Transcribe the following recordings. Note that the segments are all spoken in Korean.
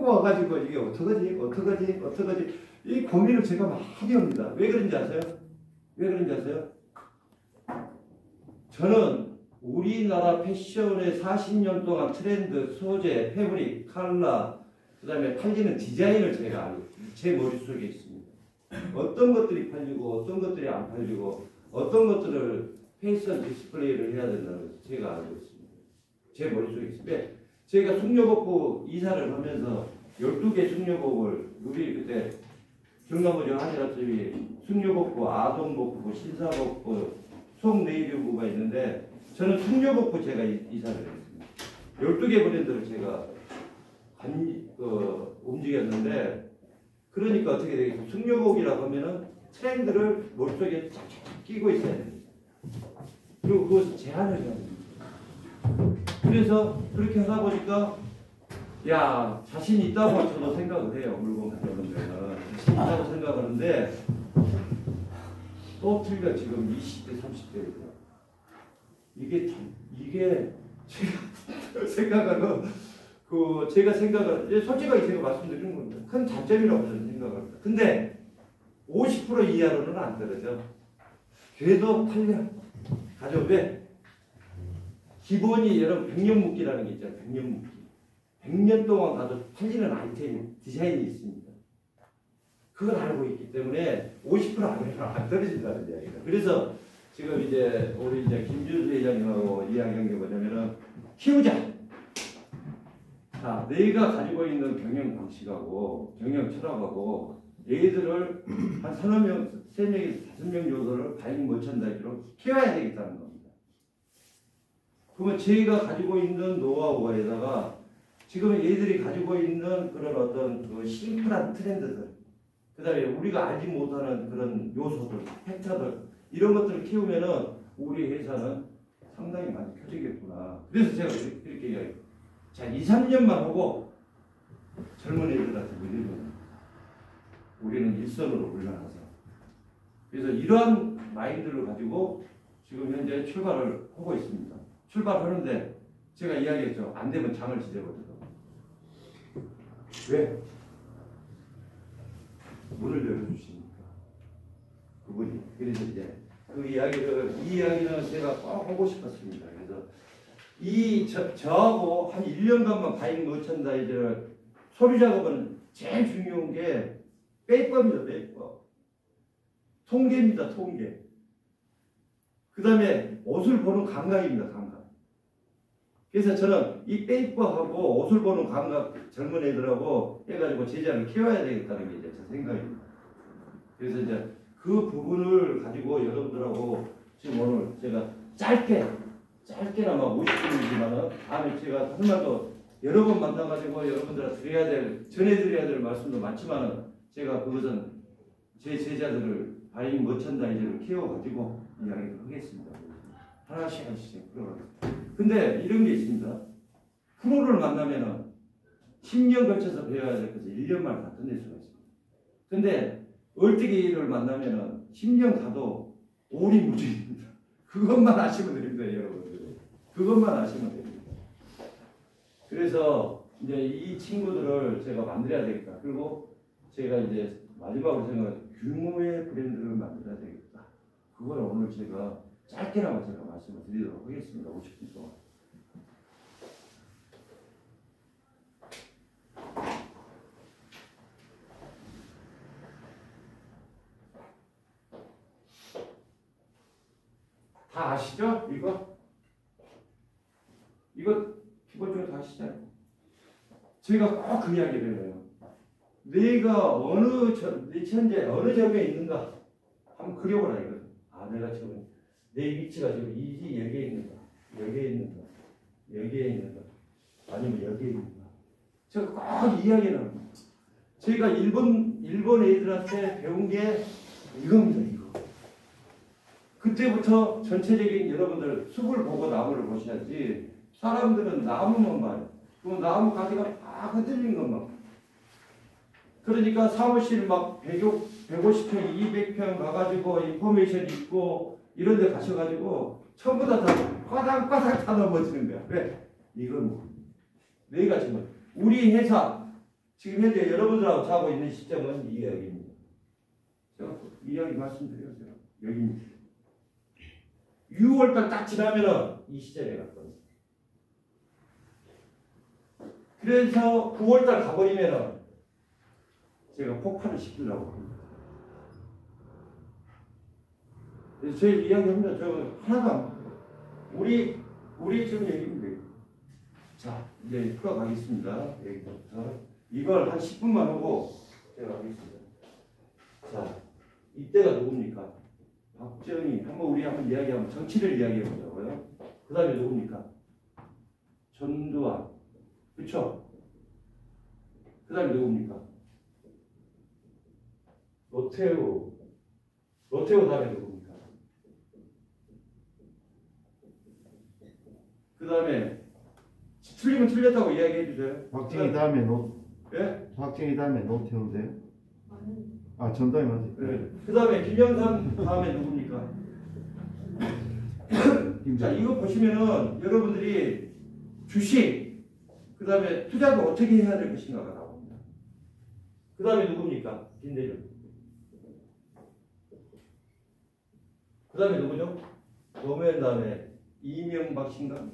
갖고 와가지고 이게 어떡하지 이 고민을 제가 많이 합니다. 왜 그런지 아세요? 저는 우리나라 패션의 40년 동안 트렌드, 소재, 패브릭, 컬러, 그 다음에 팔리는 디자인을 제가 알고 제 머릿속에 있습니다. 어떤 것들이 팔리고 어떤 것들이 안 팔리고 어떤 것들을 패션 디스플레이를 해야 된다는 것을 제가 알고 있습니다. 제 머릿속에 있습니다. 제가 숙녀복부 이사를 하면서 12개 숙녀복을 우리 그때 경남오정 한일합집이 숙녀복부, 아동복부, 신사복부, 송네이비부가 있는데 저는 숙녀복부 제가 이사를 했습니다. 12개 브랜드를 제가 움직였는데 그러니까 어떻게 되겠어요? 숙녀복이라고 하면은 트렌드를 머릿속에 착착 끼고 있어야 됩니다. 그리고 그것을 제한을 해야 됩니다. 그래서 그렇게 하다 보니까 야 자신 있다고 저도 생각을 해요. 물건 가져오는 데는 자신 있다고 생각하는데 또 틀려. 지금 20대 30대예요. 이게 제가 생각하는 제가 생각을 솔직하게 제가 말씀드리는 겁니다. 큰 단점이라고 저는 생각합니다. 근데 50% 이하로는 안 떨어져. 그래도 팔려. 가져. 왜? 기본이 여러분 100년 묶기라는 게 있잖아요. 100년 묶기. 100년 동안 가도 팔리는 아이템, 디자인이 있습니다. 그걸 알고 있기 때문에 50% 안에는 안 떨어진다는 이야기다. 그래서 지금 이제 우리 김준수 회장님하고 이야기한 게 뭐냐면은 키우자. 자, 내가 가지고 있는 경영 방식하고 경영 철학하고 얘들을 한 3명, 3명에서 5명 정도를 발행 머천다이즈로 키워야 되겠다는 겁니다. 그러면 저희가 가지고 있는 노하우에다가 지금 얘들이 가지고 있는 그런 어떤 그 심플한 트렌드들, 그 다음에 우리가 알지 못하는 그런 요소들, 팩터들, 이런 것들을 키우면은 우리 회사는 상당히 많이 켜지겠구나. 그래서 제가 이렇게 얘기해요. 자, 2, 3년만 하고 젊은 애들한테 밀리면 우리는 일선으로 올라가서 그래서 이러한 마인드를 가지고 지금 현재 출발을 하고 있습니다. 출발하는데 제가 이야기했죠. 안 되면 장을 지져버리고. 왜? 문을 열어주시니까 그분이. 그래서 이제 이 이야기는 제가 꼭 하고 싶었습니다. 그래서 저하고 한 1년간만 바잉 머천다이즈를 소리 작업은 제일 중요한 게 빼입법입니다. 빼입법. 통계입니다. 통계. 그 다음에 옷을 보는 감각입니다. 감각. 그래서 저는 이 빼입법하고 옷을 보는 감각 젊은 애들하고 해가지고 제자를 키워야 되겠다는 게 이제 제 생각입니다. 그래서 이제 그 부분을 가지고 여러분들하고 지금 오늘 제가 짧게나마 50분이지만은 다음에 제가 정말도 여러 번 만나가지고 여러분들한테 전해드려야 될 말씀도 많지만은 제가 그것은 제 제자들을 바잉 머천다이즈를 키워가지고 이야기를 하겠습니다. 하나씩 풀어가겠습니다. 근데 이런 게 있습니다. 프로를 만나면은 10년 걸쳐서 배워야 될 것을 1년 만에 다 끝낼 수가 있습니다. 근데 얼뜨기를 만나면은 10년 가도 오리무중입니다. 그것만 아시면 됩니다, 여러분들. 그것만 아시면 됩니다. 그래서 이제 이 친구들을 제가 만들어야 되겠다. 그리고 제가 이제 마지막으로 생각한 규모의 브랜드를 만들어야 되겠다. 그걸 오늘 제가 짧게나마 제가 말씀을 드리도록 하겠습니다. 50분 동안. 다 아시죠? 이거 기본적으로 다 아시잖아요. 제가 꼭 그 이야기를 해요. 내가 내 현재 어느 점에 있는가 한번 그려보라 이거죠. 아, 내가 지금 내 위치가 지금 여기에 있는가, 여기에 있는가, 아니면 여기에 있는가. 제가 꼭 이야기를 합니다. 제가 일본 애들한테 배운 게 이겁니다. 이거. 그때부터 전체적인 여러분들 숲을 보고 나무를 보셔야지. 사람들은 나무만 봐요. 그럼 나무 가지가 다 흔들린 것만. 그러니까 사무실 막 150평, 200평 가가지고 인포메이션 있고 이런 데 가셔가지고 전부 다 바닥바닥 다 넘어지는 거야. 왜? 이건 뭐. 내가 지금 우리 회사 지금 현재 여러분들하고 자고 있는 시점은 이 여기입니다. 제가 이야기 말씀드려요. 여기입니다. 6월달 딱 지나면은 이 시점에 갔거든요. 그래서 9월달 가버리면은 제가 폭발을 시키려고 합니다. 그래서 저희 이야기합니다. 저 하나도 안 바꿔요. 우리 지금 얘기입니다. 자, 이제 풀어가겠습니다. 여기부터. 이걸 한 10분만 하고 제가 하겠습니다. 자, 이때가 누굽니까? 박정희. 우리 한번 이야기하면 정치를 이야기해보자고요. 그 다음에 누굽니까? 전두환. 그쵸? 그 다음에 누굽니까? 노태우. 노태우 다음에 누굽니까? 그 다음에 틀리면 틀렸다고 이야기해 주세요. 박정희 다음에 예? 박정희 다음에 노태우인데요? 아, 전두환이 맞지? 네. 그 다음에 김영삼 다음에 누굽니까? 자, 이거 보시면은 여러분들이 주식, 그 다음에 투자를 어떻게 해야 될 것인가가 나옵니다. 그 다음에 누굽니까? 김대중. 그 다음에 누구죠? 노무현 다음에 이명박 씨인가?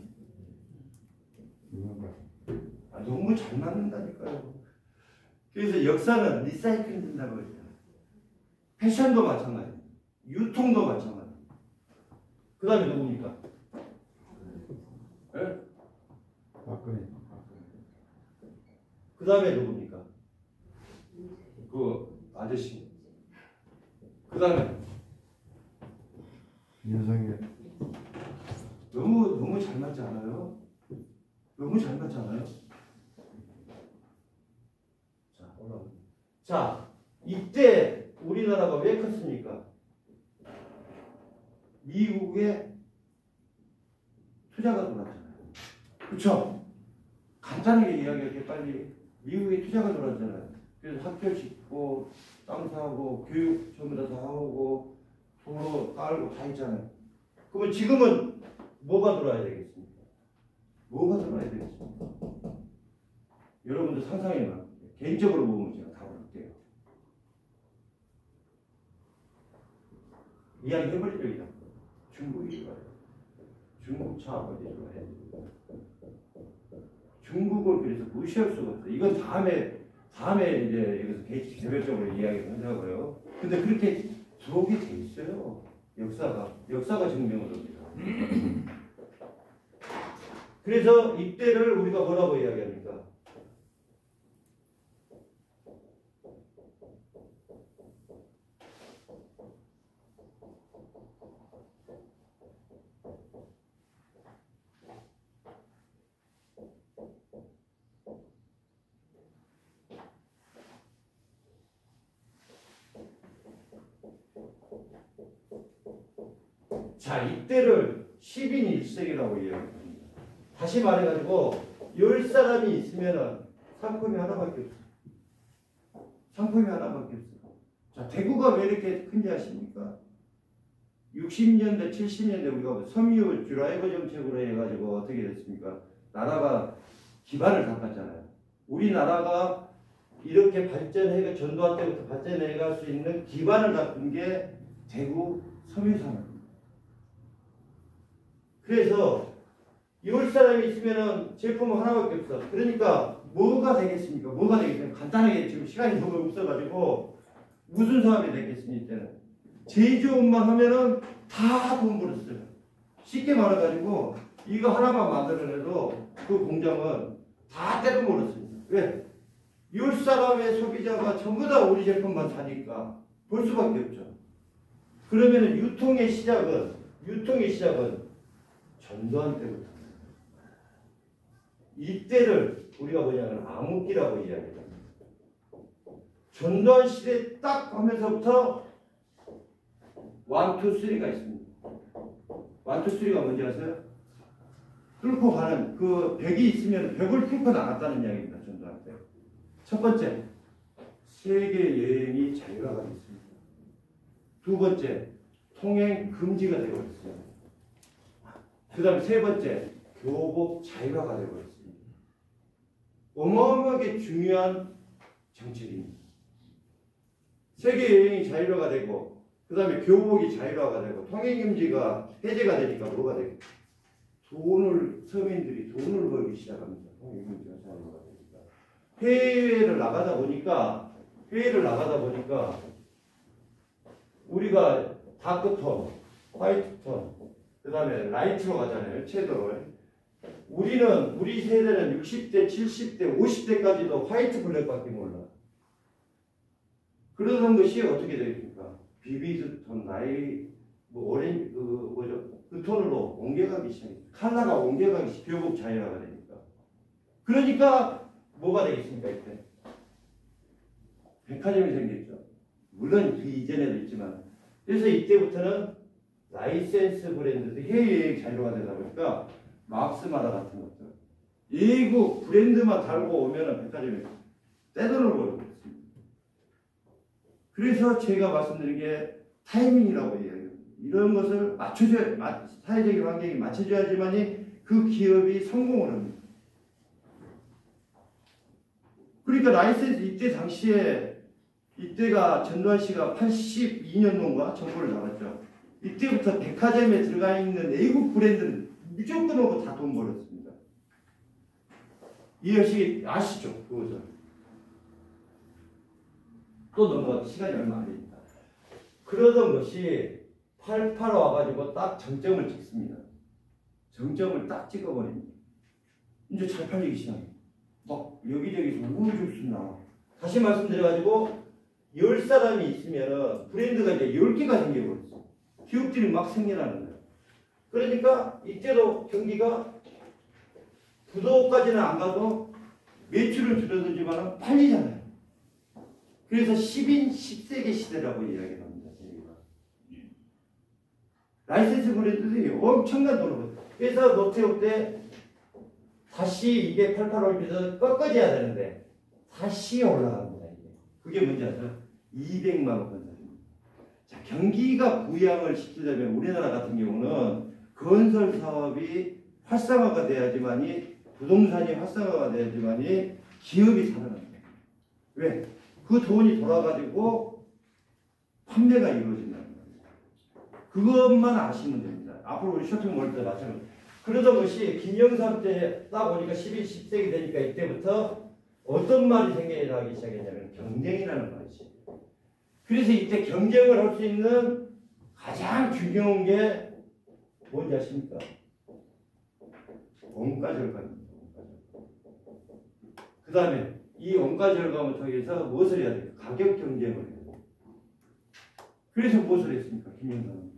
아, 너무 잘 맞는다니까요. 그래서 역사는 리사이클 된다고 그러죠. 패션도 마찬가지, 유통도 마찬가지. 그 다음에 누굽니까? 네? 박근혜. 그 다음에 누굽니까? 그 아저씨. 그 다음에 윤석열. 너무 잘 맞지 않아요? 너무 잘 맞지 않아요? 자, 올라옵니다. 자, 이때 우리나라가 왜 컸습니까? 미국에 투자가 들어왔잖아요. 그렇죠? 간단하게 이야기할게. 빨리. 미국에 투자가 들어왔잖아요. 그래서 학교 짓고 땅 사고 교육 전부 다 하고 도로 깔고 다 했잖아요. 그러면 지금은 뭐가 들어와야 되겠습니까? 뭐가 들어와야 되겠습니까? 여러분들 상상해봐. 개인적으로 보면 제가 답을 할게요. 이야기 해버리죠. 그냥. 중국이 좋아요. 중국 차 어디 좋아해? 중국을 그래서 무시할 수가 없어요. 이건 다음에 이제 여기서 개별적으로 이야기를 한다고요. 근데 그렇게 들어오게 돼 있어요. 역사가 증명을 합니다. 그래서 이때를 우리가 뭐라고 이야기합니까? 자, 이때를 10인 1색이라고 이야기합니다. 다시 말해가지고 10사람이 있으면 상품이 하나밖에 없어요. 상품이 하나밖에 없어요. 자, 대구가 왜 이렇게 큰지 아십니까? 60년대, 70년대 우리가 섬유 드라이버 정책으로 해가지고 어떻게 됐습니까? 나라가 기반을 닦았잖아요. 우리나라가 이렇게 발전해가 전두환 때부터 발전해갈 수 있는 기반을 닦은 게 대구 섬유산업. 그래서 10사람이 있으면 제품은 하나밖에 없어. 그러니까 뭐가 되겠습니까? 뭐가 되겠습니까? 간단하게 지금 시간이 너무 없어가지고 무슨 사업이 되겠습니까? 이때는 제조업만 하면은 다 돈 벌었어요. 쉽게 말해가지고 이거 하나만 만들어내도 그 공장은 다 때려 벌었습니다. 왜? 10사람의 소비자가 전부 다 우리 제품만 사니까 볼 수밖에 없죠. 그러면은 유통의 시작은 전두환 때부터. 이때를 우리가 뭐냐면 암흑기라고 이야기합니다. 전두환 시대 딱 하면서부터 1, 2, 3가 있습니다. 1, 2, 3가 뭔지 아세요? 뚫고 가는 그 벽이 있으면 벽을 뚫고 나갔다는 이야기입니다. 전두환 때. 첫 번째, 세계 여행이 자유화가 됐습니다. 두 번째, 통행 금지가 되고 있어요. 그 다음에 세 번째, 교복 자유화가 되고 있습니다. 어마어마하게 중요한 정책입니다. 세계 여행이 자유화가 되고 그 다음에 교복이 자유화가 되고 통행금지가 해제가 되니까 뭐가 되겠죠? 서민들이 돈을 벌기 시작합니다. 통행금지가 자유화가 되니까. 해외를 나가다 보니까 우리가 다크톤, 화이트톤, 그 다음에 라이트로 가잖아요. 채도를. 우리 세대는 60대, 70대, 50대까지도 화이트 블랙밖에 몰라. 그러던 것이 어떻게 되겠습니까? 비비드 톤, 오렌지, 그 톤으로 옮겨가기 시작했어요. 컬러가 옮겨가기 시작, 교복 자유화가 되니까. 그러니까 뭐가 되겠습니까, 이때? 백화점이 생겼죠. 물론 그 이전에도 있지만. 그래서 이때부터는 라이센스 브랜드도 해외여행 자유화가 되다 보니까 막스마다 같은 것들. 외국 브랜드만 달고 오면은 백화점에 떼돈을 벌고 있습니다. 그래서 제가 말씀드린 게 타이밍이라고 이야기해요. 이런 것을 사회적인 환경에 맞춰줘야지만이 그 기업이 성공을 합니다. 그러니까 라이센스 이때가 전두환 씨가 82년도인가 정부를 나갔죠. 이때부터 백화점에 들어가 있는 외국 브랜드는 무조건 오고 다 돈 벌었습니다. 이것이 아시죠? 그거죠. 또 넘어가도 시간이 얼마 안 됩니다. 그러던 것이 88 와가지고 딱 정점을 찍습니다. 정점을 딱 찍어버립니다. 이제 잘 팔리기 시작해요. 막 여기저기서 우후죽순 나와. 다시 말씀드려가지고 10사람이 있으면 브랜드가 이제 10개가 생겨버렸어. 기업들이 막 생겨나는 거예요. 그러니까 이때도 경기가 부도까지는 안 가도 매출은 줄어들지만 팔리잖아요. 그래서 10인 10세계 시대라고 이야기를 합니다. 저희가. 라이센스 브랜드들이 엄청난 돈을 벌어요. 그래서 노태우 때 다시 이게 88 올림픽에서 꺾어져야 되는데 다시 올라갑니다. 이게. 그게 뭔지 아세요? 200만 원 건설입니다. 자, 경기가 부양을 시키려면 우리나라 같은 경우는 건설 사업이 활성화가 돼야지만이 부동산이 활성화가 돼야지만이 기업이 살아납니다. 왜? 그 돈이 돌아가지고 판매가 이루어진다는 거예요. 그것만 아시면 됩니다. 앞으로 우리 쇼핑몰 때 마찬가지. 그러던 것이 김영삼 때 딱 오니까 10세기 되니까 이때부터 어떤 말이 생겨나기 시작했냐면 경쟁이라는 말이지. 그래서 이때 경쟁을 할 수 있는 가장 중요한 게 뭔지 아십니까? 원가절감입니다. 그 다음에 이 원가절감을 통해서 무엇을 해야 돼요? 가격 경쟁을 해야 돼요. 그래서 무엇을 했습니까? 김영삼은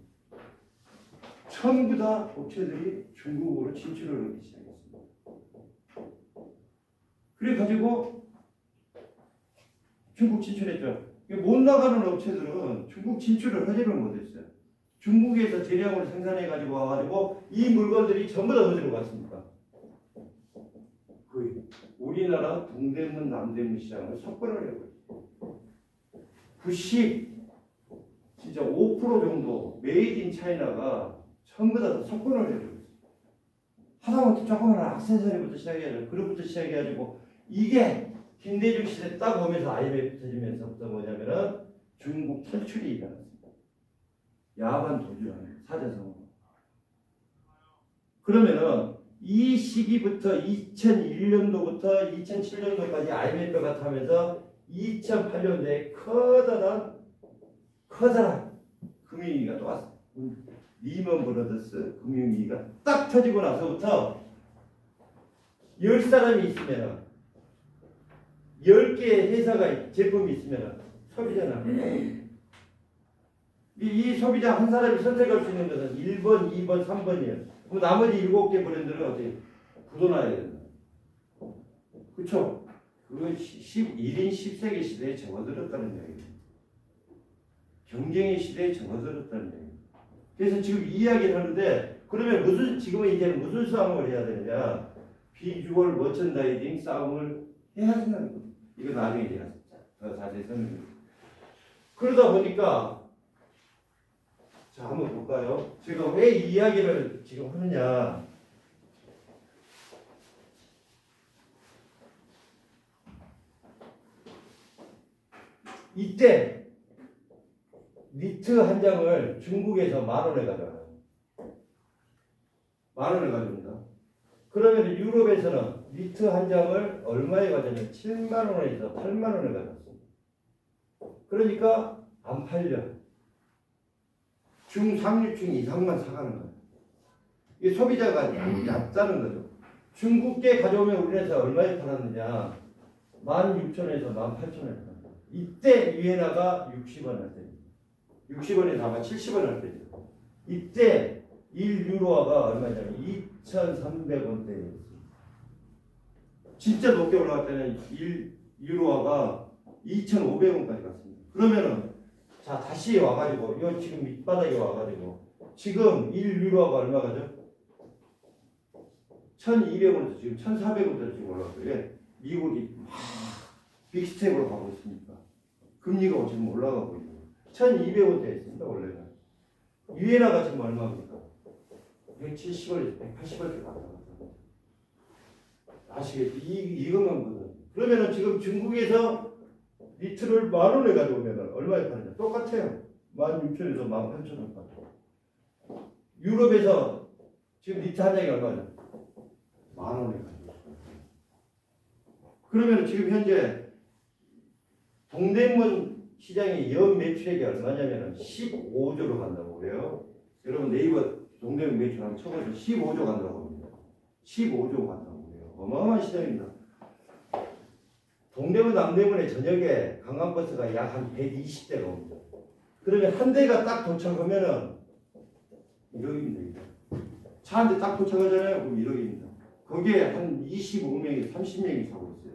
전부 다 업체들이 중국으로 진출을 하기 시작했습니다. 그래가지고 중국 진출했죠. 못 나가는 업체들은 중국 진출을 하지를 못했어요. 중국에서 대량으로 생산해가지고 와가지고 이 물건들이 전부 다 어디로 갔습니까? 거의 우리나라 동대문, 남대문 시장을 석권을 해버렸어요. 진짜 5% 정도 메이드 인 차이나가 전부 다 석권을 해버렸어요. 하다못해 조그마한 액세서리부터 시작해가지고 그룹부터 시작해가지고 이게 김대중 시대 딱 오면서 IMF 터지면서부터 뭐냐면은 중국 탈출이 일어났습니다. 야반 도주하는 사자성어. 그러면은 이 시기부터 2001년도부터 2007년도까지 IMF가 타면서 2008년도에 커다란 금융위기가 또 왔어요. 리먼 브러더스 금융위기가 딱 터지고 나서부터 10사람이 있으면 10개의 회사가 제품이 있으면 소비자는 이 소비자 한 사람이 선택할 수 있는 것은 1번, 2번, 3번이에요. 그럼 나머지 7개 브랜드는 어떻게 굳어놔야 된다. 그쵸? 그건 1인 10세기 시대에 접어들었다는 얘기예요. 경쟁의 시대에 접어들었다는 얘기예요. 그래서 지금 이야기를 하는데 그러면 지금은 이제는 무슨 싸움을 해야 되느냐? 비주얼 머천다이징 싸움을 해야 된다는 거예요. 이거 나중에 제가 더 자세히 설명드릴게요. 그러다 보니까 자 한번 볼까요? 제가 왜 이 이야기를 지금 하느냐? 이때 니트 한 장을 중국에서 10,000원에 가져와요. 10,000원에 가져옵니다. 그러면 유럽에서는 니트 한 장을 얼마에 가져오냐면 70,000원에서 80,000원에 가져왔습니다. 그러니까 안 팔려. 중상류층 이상만 사가는 거예요. 이 소비자가 얕다는 거죠. 중국계 가져오면 우리나라에서 얼마에 팔았느냐? 16,000원에서 18,000원에 팔았다. 이때 위에나가 60원 할 때입니다. 60원에서 아마 70원 할 때죠. 이때 1유로화가 얼마냐면 2,300원대였어요. 진짜 높게 올라갈 때는 1유로화가 2,500원까지 갔습니다. 그러면은 자 다시 와가지고 이 지금 밑바닥에 와가지고 지금 1유로화가 얼마 가죠? 1,200원에서 지금 1,400원대로 지금 올라갔어요. 왜? 미국이 막 빅스텝으로 가고 있으니까 금리가 지금 올라가고 있고 1,200원대에 있습니다. 원래는 위에나가 지금 얼마입니까? 170원에서 180원대 갔다 갔다. 아시겠죠? 이것만 보세요. 그러면은 지금 중국에서 니트를 10,000원에 가져오면 얼마에 파느냐? 똑같아요. 16,000원에서 18,000원 파죠. 유럽에서 지금 니트 한 장이 얼마죠? 10,000원에 가져오죠. 그러면 지금 현재 동대문 시장의 연 매출액이 얼마냐면 15조로 간다고 그래요. 여러분 네이버 동대문 매출 한번 쳐보세요. 15조 간다고 합니다. 15조 간다고 그래요. 어마어마한 시장입니다. 동대문 남대문에 저녁에 관광버스가 약 한 120대가 옵니다. 그러면 한 대가 딱 도착하면은 1억입니다. 차 한 대 딱 도착하잖아요. 그럼 1억입니다. 거기에 한 25명이 30명이 사고 있어요.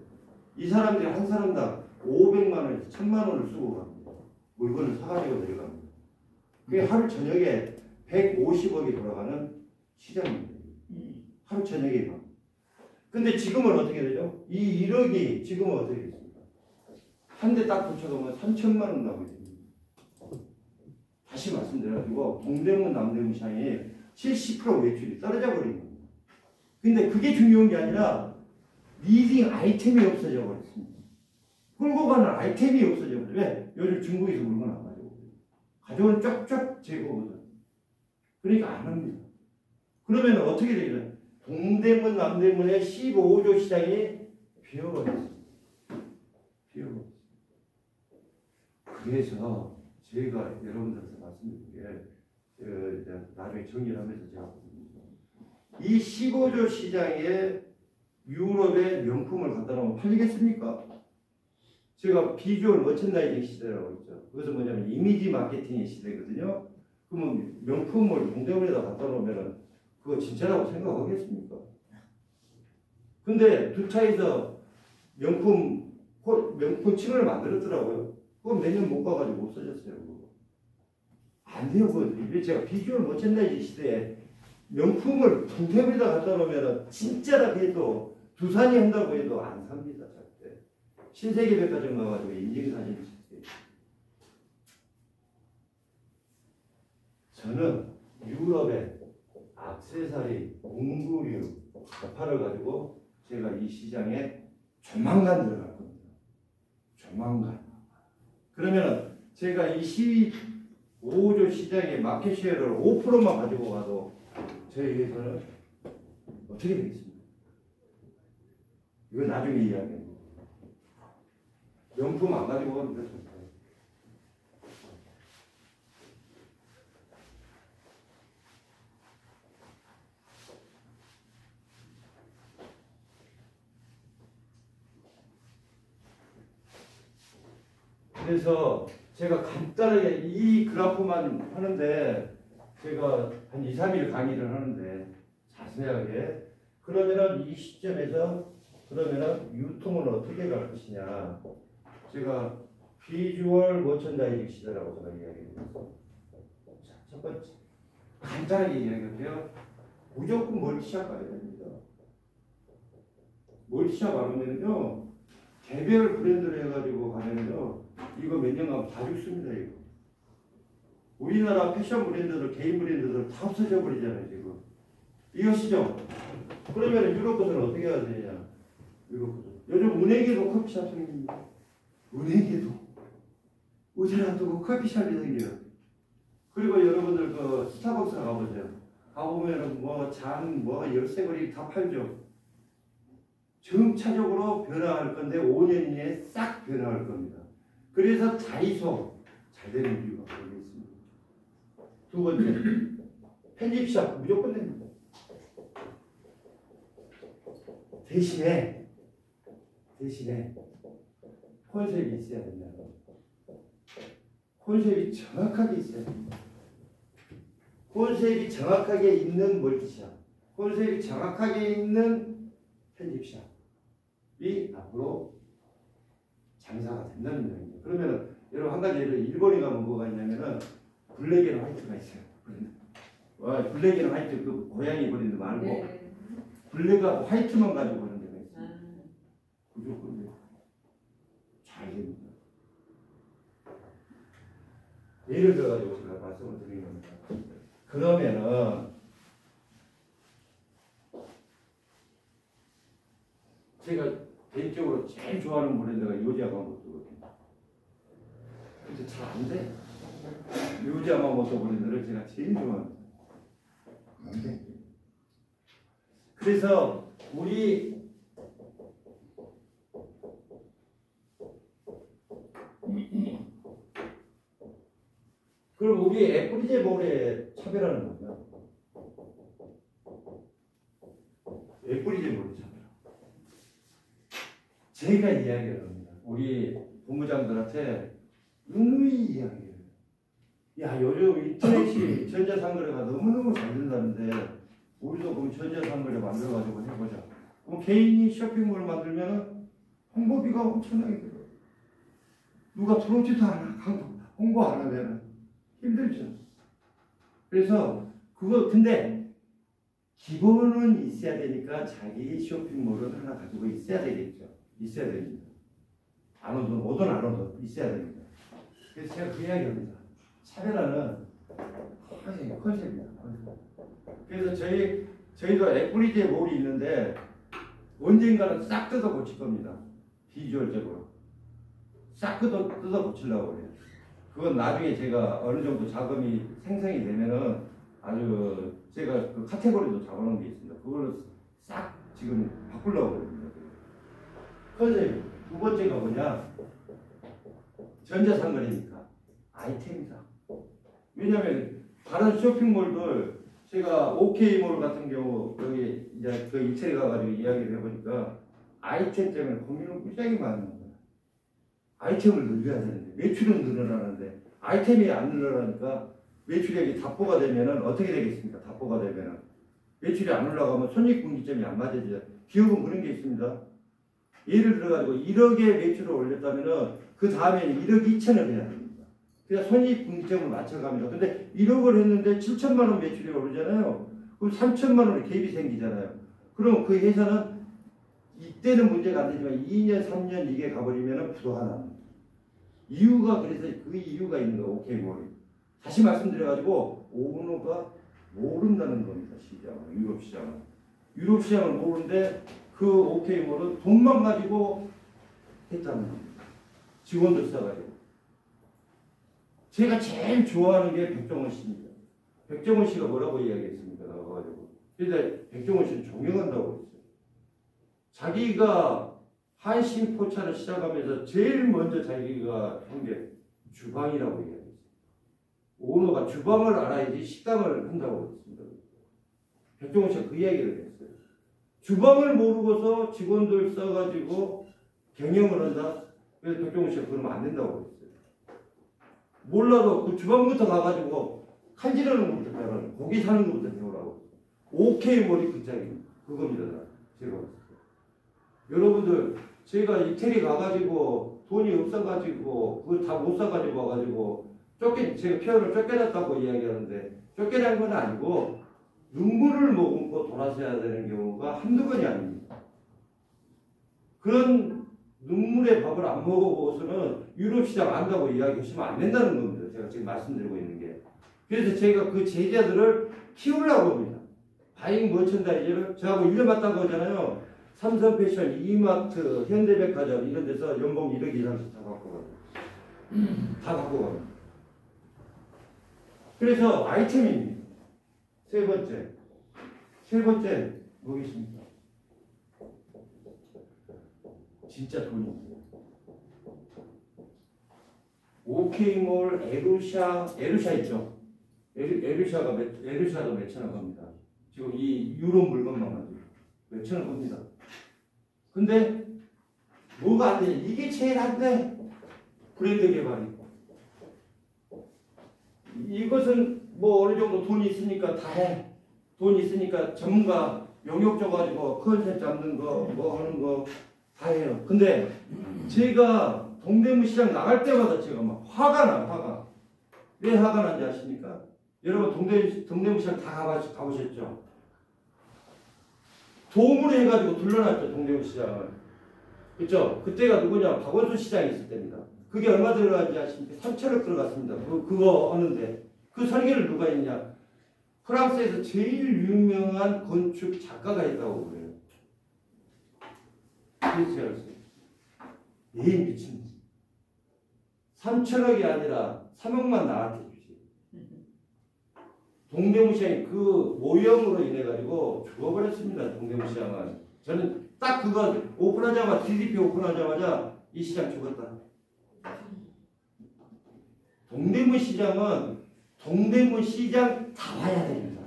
이 사람들이 한 사람당 500만 원에서 1,000만 원을 쓰고 갑니다. 물건을 사가지고 내려갑니다. 그게 하루 저녁에 150억이 돌아가는 시장입니다. 하루 저녁에 가. 근데 지금은 어떻게 되죠? 이 1억이 지금은 어떻게 됐습니까? 한 대 딱 도착하면 3,000만 원 나오게 됩니다. 다시 말씀드려가지고 동대문 남대문 시장이 70% 매출이 떨어져 버린 겁니다. 근데 그게 중요한 게 아니라 리딩 아이템이 없어져 버렸습니다. 끌고 가는 아이템이 없어져 버려요. 왜? 요즘 중국에서 물건 안 가져오고 가져오는 쫙쫙 제거거든. 그러니까 안 합니다. 그러면 어떻게 되겠어요? 동대문 남대문의 15조 시장이 비어버렸습니다. 비어버렸습니다. 그래서 제가 여러분들한테 말씀드린 게 나중에 정리를 하면서 제가 이 15조 시장에 유럽의 명품을 갖다 놓으면 팔리겠습니까? 제가 비주얼 머천다이징 시대라고 했죠. 그것은 뭐냐면 이미지 마케팅의 시대거든요. 그러면 명품을 동대문에다 갖다 놓으면 그거 진짜라고 생각하겠습니까? 근데 두 차에서 명품층을 만들었더라고요. 그거 몇 년 못 가가지고 없어졌어요. 그거. 안 돼요. 그거. 제가 비주얼 머천다이징 시대에 명품을 동대문에다 갖다 놓으면 진짜라고 해도 두산이 한다고 해도 안 삽니다. 절대. 신세계백화점 가가지고 인증사진 찍어요. 저는 유럽의 액세서리, 공구류, 가파를 가지고 제가 이 시장에 조만간 들어갈 겁니다. 조만간. 그러면 제가 이 15조 시장의 마켓 쉐어를 5%만 가지고 가도 저희 회사는 어떻게 되겠습니까? 이거 나중에 이야기합니다. 명품 안 가지고 가면 됐습니다. 그래서 제가 간단하게 이 그래프만 하는데 제가 한 2, 3일 강의를 하는데 자세하게 그러면은 이 시점에서 그러면은 유통은 어떻게 갈 것이냐 제가 비주얼 머천다이징 시대라고 제가 이야기했습니다. 자, 첫 번째 간단하게 이야기할게요. 무조건 멀티샵 가야 됩니다. 멀티샵 안 오면요 개별 브랜드를 해가지고 가면요 이거 몇 년 가면 다 죽습니다. 이거 우리나라 패션 브랜드들 개인 브랜드들 다 없어져 버리잖아요 지금. 이것이죠. 그러면 유럽 것은 어떻게 해야 되냐. 유럽 것은 요즘 은행에도 커피숍 생깁니다. 은행에도 모자가 뜨고 커피숍이 생겨요. 그리고 여러분들 그 스타벅스 가보세요. 가보면은 뭐 잔, 뭐 열쇠고리 다 팔죠. 점차적으로 변화할 건데 5년 이내에 싹 변화할 겁니다. 그래서 다이소 잘 되는 이유가 거기 있습니다. 두 번째, 편집샵 무조건 됩니다. 대신에 컨셉이 있어야 된다. 컨셉이 정확하게 있어야 됩니다. 컨셉이 정확하게 있는 멀티샵, 컨셉이 정확하게 있는 편집샵이 앞으로 장사가 된다는 이야기입니다. 그러면 여러분 한 가지 예를 일본에 가면 뭐가 있냐면은 블랙 앤 화이트가 있어요. 블랙 앤 화이트 그 고양이 그리는 거 말고 네. 블랙하고 화이트만 가지고 하는 데가 있어요. 무조건 잘 됩니다. 예를 들어가지고 제가 말씀을 드리는 겁니다. 그러면은 제가 개인적으로 제일 좋아하는 브랜드가 요지야마모토거든요. 근데 잘 안 돼. 요지야마모토 브랜드를 제가 제일 좋아합니다. 안 돼. 그래서 우리 그럼 우리 애플리제 몰의 차별화는 뭐냐? 애플리제 몰의 차별화. 제가 이야기를 합니다. 우리 본부장들한테 누누이 이야기해요. 야, 요즘 인터넷이 전자상거래가 너무너무 잘 된다는데 우리도 그럼 전자상거래 만들어가지고 해보자. 그럼 개인이 쇼핑몰을 만들면 홍보비가 엄청나게 들어요. 누가 들어오지도 않아. 홍보 안 하면 힘들죠. 그래서 근데 기본은 있어야 되니까 자기 쇼핑몰은 하나 가지고 있어야 되겠죠. 있어야 됩니다. 안 오든 안 오든 있어야 됩니다. 그래서 제가 그 이야기합니다. 차별화는 컨셉입니다. 그래서 저희도 애플리제 몰이 있는데 언젠가는 싹 뜯어 고칠 겁니다. 비주얼적으로 싹 뜯어 고치려고 해요. 그건 나중에 제가 어느 정도 자금이 생성이 되면은 아주 제가 그 카테고리도 잡아놓은 게 있습니다. 그걸 싹 지금 바꾸려고 합니다. 컨셉 두 번째가 뭐냐? 전자상거래니까 아이템이다. 왜냐하면 다른 쇼핑몰들 제가 OK몰 같은 경우 여기 이제 그 이태리 가가지고 이야기를 해보니까 아이템 때문에 고민을 굉장히 많은 거예요. 아이템을 늘려야 되는데 매출은 늘어나는데 아이템이 안 늘어나니까 매출액이 답보가 되면은 어떻게 되겠습니까? 답보가 되면은 매출이 안 올라가면 손익분기점이 안 맞아지죠. 기업은 그런 게 있습니다. 예를 들어가지고 1억의 매출을 올렸다면은 그 다음에는 1억 2천을 해야 됩니다. 그래서 손익분기점을 맞춰갑니다. 근데 1억을 했는데 7천만 원 매출이 오르잖아요. 그럼 3천만 원의 갭이 생기잖아요. 그럼 그 회사는 이때는 문제가 안 되지만 2년, 3년 이게 가버리면 부도가 납니다. 그래서 그 이유가 있는 거 오케이몰이. 다시 말씀드려가지고 오너가 모른다는 겁니다. 시장은 유럽 시장은. 유럽 시장을 모르는데 그 오케이몰은 돈만 가지고 했다는 겁니다. 직원들 써가지고. 제가 제일 좋아하는 게 백종원 씨입니다. 백종원 씨가 뭐라고 이야기했습니까? 나와가지고. 근데 백종원 씨는 존경한다고 했어요. 자기가 한신포차를 시작하면서 제일 먼저 자기가 한 게 주방이라고 얘기했어요. 오너가 주방을 알아야지 식당을 한다고 했습니다. 백종원 씨가 그 이야기를 했어요. 주방을 모르고서 직원들 써가지고 경영을 한다? 그래서 백종원 씨가 그러면 안 된다고 했어요. 몰라도 그 주방부터 가가지고 칼질하는 것부터 배우라고, 고기 사는 것부터 배우라고. 오케이 머리 극장입니다. 그겁니다. 제가 봤을 때. 여러분들 제가 이태리 가가지고 돈이 없어가지고 그거 다 못 사가지고 와가지고 제가 표현을 쫓겨났다고 이야기하는데 쫓겨난 건 아니고 눈물을 머금고 돌아서야 되는 경우가 한두 번이 아닙니다. 그런 눈물의 밥을 안 먹어보고서는 유럽 시장 안다고 이야기하시면 안 된다는 겁니다. 제가 지금 말씀드리고 있는 게. 그래서 제가 그 제자들을 키우려고 합니다. 바잉 머천다이즈를 저하고 1년 맞다고 하잖아요. 삼성패션, 이마트, 현대백화점 이런 데서 연봉 1억 이상씩 다 받고 가요. 다 갖고 갑니다. 그래서 아이템입니다. 세 번째 뭐겠습니까? 진짜 돈입니다. 오케이몰, 에루샤 있죠? 에루샤가 몇천원 겁니다. 지금 이 유럽 물건만 가지고 몇천원 겁니다. 근데 뭐가 안 돼? 이게 제일 안 돼. 브랜드 개발이고. 이것은 뭐 어느 정도 돈이 있으니까 다 해. 돈이 있으니까 전문가 용역 줘가지고 컨셉 잡는 거, 뭐 하는 거 다 해요. 근데 제가 동대문 시장 나갈 때마다 제가 막 화가 나요, 화가. 왜 화가 난지 아십니까? 여러분 동대문 시장 다 가보셨죠? 도움을 해가지고 둘러놨죠, 동대문 시장을. 그죠? 그때가 누구냐? 박원순 시장이 있을 때입니다. 그게 얼마 들어간지 아십니까? 3천억 들어갔습니다. 그거 하는데 그 설계를 누가 했냐? 프랑스에서 제일 유명한 건축 작가가 있다고 그래요. 그래서 제가 했어요. 에이 미친. 3천억이 아니라 3억만 나한테 주지. 동대문 시장이 그 모형으로 인해 가지고 죽어버렸습니다. 동대문 시장은. 저는 딱 그거 오픈하자마자 DDP 오픈하자마자 이 시장 죽었다. 동대문 시장은 동대문 시장 다 와야 됩니다.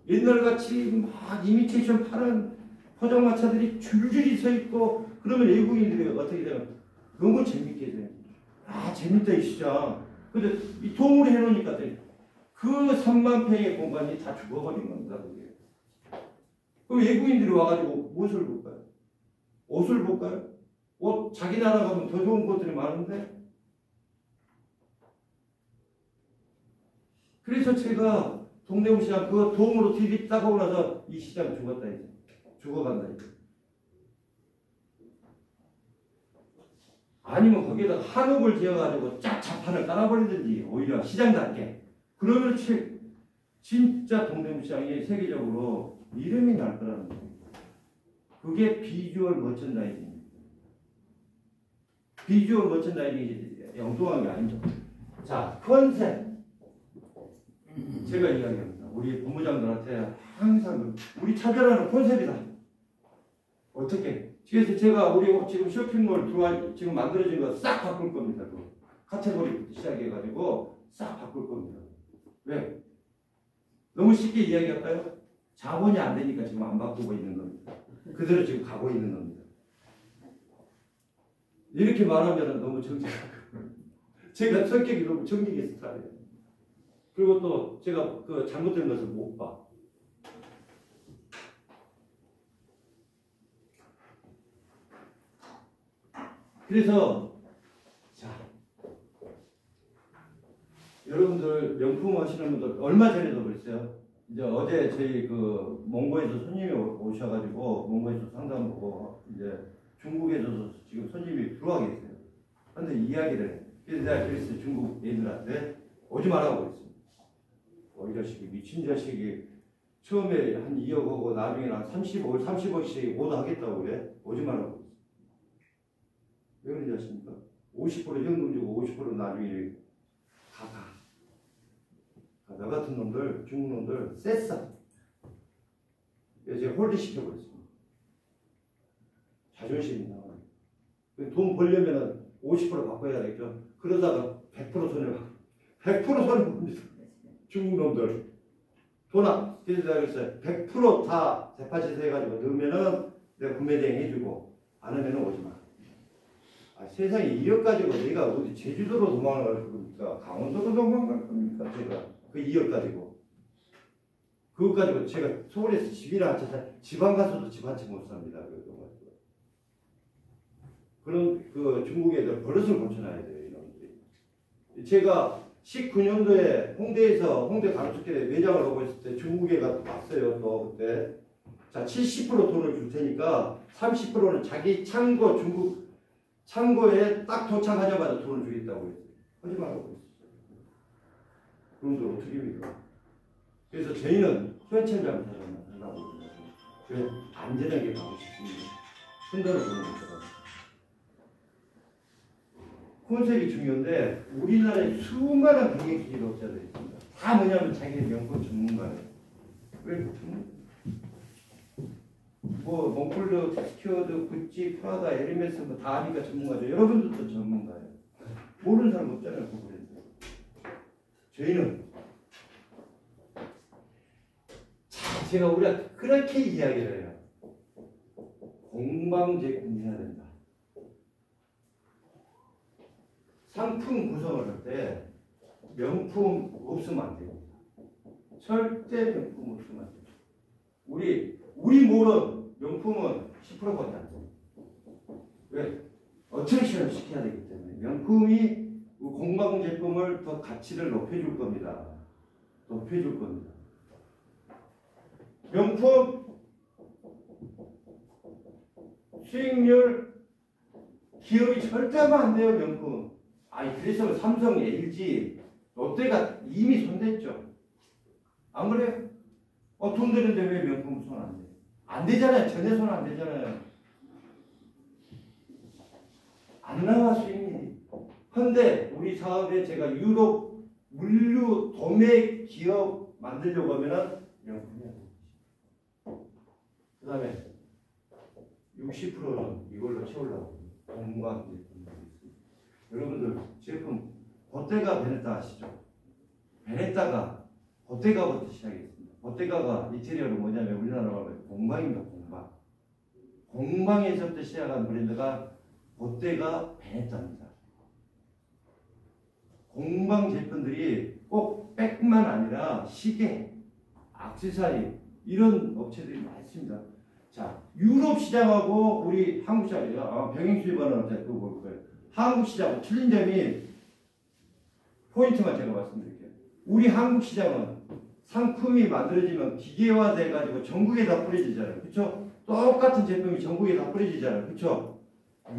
옛날같이 막 이미테이션 파는 포장마차들이 줄줄이 서 있고 그러면 외국인들이 어떻게 되면 너무 재밌게 돼요. 아 재밌다 이 시장. 근데 이 통으로 해놓으니까 그 3만 평의 공간이 다 죽어버린 겁니다. 그게. 그럼 외국인들이 와가지고 무엇을 볼까요? 옷을 볼까요? 옷 자기 나라 가면 더 좋은 것들이 많은데. 그래서 제가 동대문 시장 그거 도움으로 TV 딱 하고 나서 이 시장 죽었다 이제. 죽어간다 이제. 아니면 거기에다 한옥을 지어가지고 쫙 자판을 깔아버리든지 오히려 시장답게. 그러면 진짜 동대문 시장이 세계적으로 이름이 날 거라는 거예요. 그게 비주얼 머천다이징입니다. 비주얼 머천다이징이 엉뚱한 게 아니죠. 자, 컨셉. 제가 이야기합니다. 우리 본부장들한테 항상 우리 차별화는 컨셉이다. 어떻게? 그래서 제가 우리 지금 쇼핑몰 지금 만들어진 거 싹 바꿀 겁니다. 그 카테고리부터 시작해가지고 싹 바꿀 겁니다. 왜? 너무 쉽게 이야기할까요? 자본이 안 되니까 지금 안 바꾸고 있는 겁니다. 그대로 지금 가고 있는 겁니다. 이렇게 말하면 너무 정직한 거예요. 제가 성격이 너무 정직의 스타일이에요. 그리고 또 제가 그 잘못된 것을 못 봐. 그래서 자 여러분들 명품 하시는 분들 얼마 전에도 그랬어요. 이제 어제 저희 그 몽고에서 손님이 오셔가지고 몽고에서 상담 보고 이제 중국에서 지금 손님이 들어와 계세요. 그런데 이야기를 해. 그래서 내가 그랬어요. 중국 애들한테 오지 말라고 그랬어요. 이 자식이 미친 자식이 처음에 한 2억 하고 나중에 한 30억씩 오더하겠다고 그래. 오지 말라고 그랬어요. 왜 그러지 않습니까? 50% 현금 주고 50% 나중에 가. 나 같은 놈들, 중국 놈들 셌어. 그래서 제가 홀드 시켜버렸습니다. 자존심이 나와요. 돈 벌려면 50% 바꿔야 되겠죠. 그러다가 100% 손해봐. 100% 손해봅니다. 중국 놈들. 그래서 내가 그랬어요. 100% 다 대파짓 해가지고 넣으면은 내가 구매 대행 해주고 안 하면은 오지 마. 세상에 2억 가지고 내가 어디 제주도로 도망갈 겁니까? 강원도로 도망갈 겁니까? 제가 그 2억 가지고 그것 가지고 제가 서울에서 집이나 한 채 지방 가서도 집 한 채 못 삽니다. 그런 그 중국 애들 버릇을 고쳐놔야 돼요. 이놈들이. 제가 19년도에 홍대에서 홍대 가로수길에 매장을 하고 있을 때 중국 애가 왔어요. 또 그때 자 70% 돈을 줄 테니까 30%는 자기 창고 중국 창고에 딱 도착하자마자 돈을 주겠다고 했어요. 하지 말라고 했어요. 그런데 어떻게 합니까? 그래서 저희는 현찰장 사장만 하려고 그래요. 그래 안전하게 가고 싶습니다. 큰 돈을 보는 거죠. 콘셉트이 중요한데 우리나라에 수많은 경영 기업자들이 있습니다. 다 뭐냐면 자기 명품 전문가예요. 왜? 뭐 몽골드, 스튜어드, 구찌, 프라다, 에르메스 뭐다 아니까 전문가죠. 여러분들도 전문가예요. 모르는 사람 없잖아요. 그 브랜드. 저희는 제가 우리가 그렇게 이야기를 해요. 공방 제품이어야 된다. 상품 구성을 할 때 명품 없으면 안 됩니다. 절대 명품 없으면 안 됩니다. 우리 모른 명품은 10%밖에 안 돼요. 왜? 어트랙션을 시켜야 되기 때문에 명품이 공방 제품을 더 가치를 높여줄 겁니다. 높여줄 겁니다. 명품 수익률 기업이 절대 하면 안 돼요. 명품. 아니 그래서 삼성, LG, 롯데가 이미 손댔죠. 안 그래요? 돈 드는데 왜 명품 손 안 돼? 안 되잖아요. 전혀 손 안 되잖아요. 안 나와 수익률이. 근데 우리 사업에 제가 유럽 물류 도매 기업 만들려고 하면은 명품이야. 그 다음에 60%는 이걸로 채우려고 공방 제품들이 있습니다. 여러분들 제품 보테가 베네타 아시죠? 베네타가 보테가부터 시작했습니다. 보테가가 이태리어로 뭐냐면 우리나라로 하면 공방입니다. 공방. 공방에서부터 시작한 브랜드가 보테가 베네타입니다. 공방 제품들이 꼭 백만 아니라 시계, 액세서리 이런 업체들이 많습니다. 자, 유럽 시장하고 우리 한국 시장이요. 병행 수입하는 업체 그거 볼 거예요. 한국 시장하고 틀린 점이 포인트만 제가 말씀드릴게요. 우리 한국 시장은 상품이 만들어지면 기계화돼 가지고 전국에 다 뿌려지잖아요. 그렇죠? 똑같은 제품이 전국에 다 뿌려지잖아요. 그렇죠?